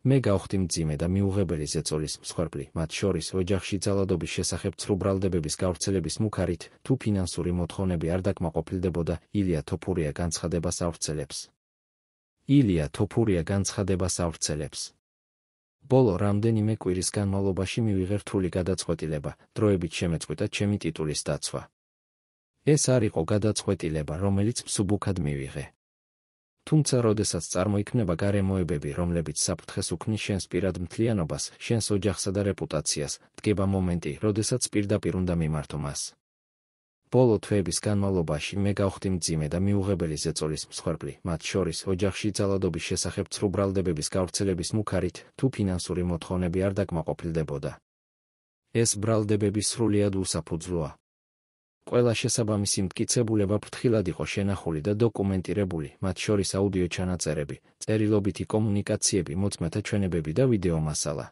მე გავხდი მძიმე და მიუღებელი ზეწოლის მსხვერპლი, მათ შორის ოჯახში ძალადობის შესახებ ცრუ ბრალდებების გავრცელების მუქარით, თუ ფინანსური მოთხოვნები არ დაკმაყოფილდებოდა, ილია თოფურია განცხადებას ავრცელებს. ილია თოფურია განცხადებას ავრცელებს. ბოლო რამდენიმე კვირის განმავლობაში მივიღე რთული გადაწყვეტილება, დროებით შემეწყვიტა ჩემი ტიტულის დაცვა. ეს არ იყო გადაწყვეტილება, რომელიც მსუბუქად მივიღე. თუმცა როდესაც წარმოიქმნება გარემოებები, რომლებიც საფრთხეს უქმნის შენს პირად მთლიანობას, შენს ოჯახსა და რეპუტაციას, დგება მომენტი, როდესაც პირდაპირ უნდა მიმართო მას. ბოლო თვეების განმავლობაში მე გავხდი მძიმე და მიუღებელი ზეწოლის მსხვერპლი, მათ შორის ოჯახში ძალადობის შესახებ ცრუ ბრალდებების გავრცელების მუქარით, თუ ფინანსური მოთხოვნები არ დაკმაყოფილდებოდა. ეს ბრალდებები სრულიად უსაფუძვლოა. ყველა შესაბამისი მტკიცებულება ფრთხილად იყო შენახული და დოკუმენტირებული, მათ შორის აუდიო ჩანაწერები, წერილობითი კომუნიკაციები, მოწმეთა ჩვენებები და ვიდეო მასალა.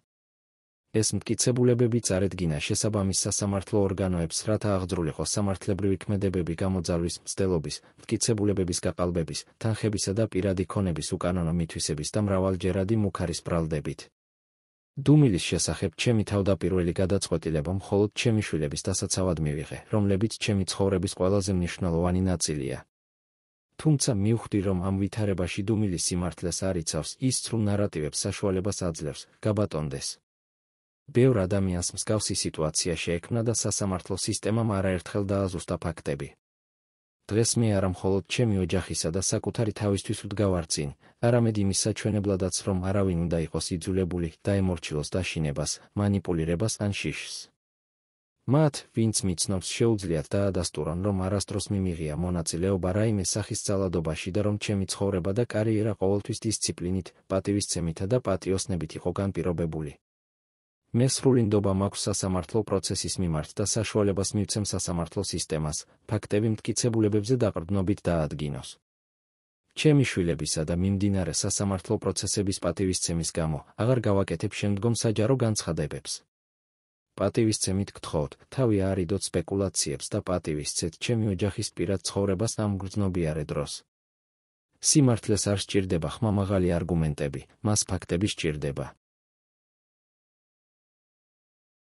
ეს მტკიცებულებები წარედგინა შესაბამის სასამართლო ორგანოებს, რათა აღძრულიყო სამართლებრივი ქმედებები გამოძალვის, მცდელობის, მტკიცებულებების გაყალბების, თანხებისა და პირადი ქონების უკანონო მითვისების და მრავალჯერადი მუქარის ბრალდებით. დუმილის შესახებ ჩემი თავდაპირველი გადაწყვეტილება მხოლოდ ჩემი შვილების დასაცავად მივიღე, რომლებიც ჩემი ცხოვრების ყველაზე მნიშვნელოვანი ნაწილია. თუმცა მივხვდი, რომ ამ ვითარებაში დუმილის სიმართლეს არ იცავს, ის ცრუ ნარატივებს საშუალებას აძლევს, გაბატონდეს. ბევრ ადამიანს მსგავსი სიტუაცია შეექმნა და სასამართლო სისტემამ არაერთხელ დააზუსტა ფაქტები. დღეს მე არა მხოლოდ ჩემი ოჯახისა და საკუთარი თავისთვის ვდგავარ წინ, არამედ იმის საჩვენებლადაც, რომ არავინ უნდა იყოს იძულებული დაემორჩილოს დაშინებას, მანიპულირებას ან შიშს. მათ, ვინც მიცნობს, შეუძლიათ დაადასტურონ, რომ არასდროს მიმიღია მონაწილეობა რაიმე სახის ძალადობაში და რომ ჩემი ცხოვრება და კარიერა ყოველთვის დისციპლინით, პატივისცემითა და პატიოსნებით იყო განპირობებული. მე სრული ნდობა მაქვს სასამართლო პროცესის მიმართ და საშუალებას მივცემ სასამართლო სისტემას, ფაქტები მტკიცებულებებზე დაყრდნობით დაადგინოს. ჩემი შვილებისა და მიმდინარე სასამართლო პროცესების პატივისცემის გამო, აღარ გავაკეთებ შემდგომ საჯარო განცხადებებს. პატივისცემით გთხოვთ, თავი არიდოთ სპეკულაციებს და პატივისცეთ ჩემი ოჯახის პირად ცხოვრებას ამ მგრძნობიარე დროს. სიმართლეს არ სჭირდება ხმამაღალი არგუმენტები, მას ფაქტები სჭირდება.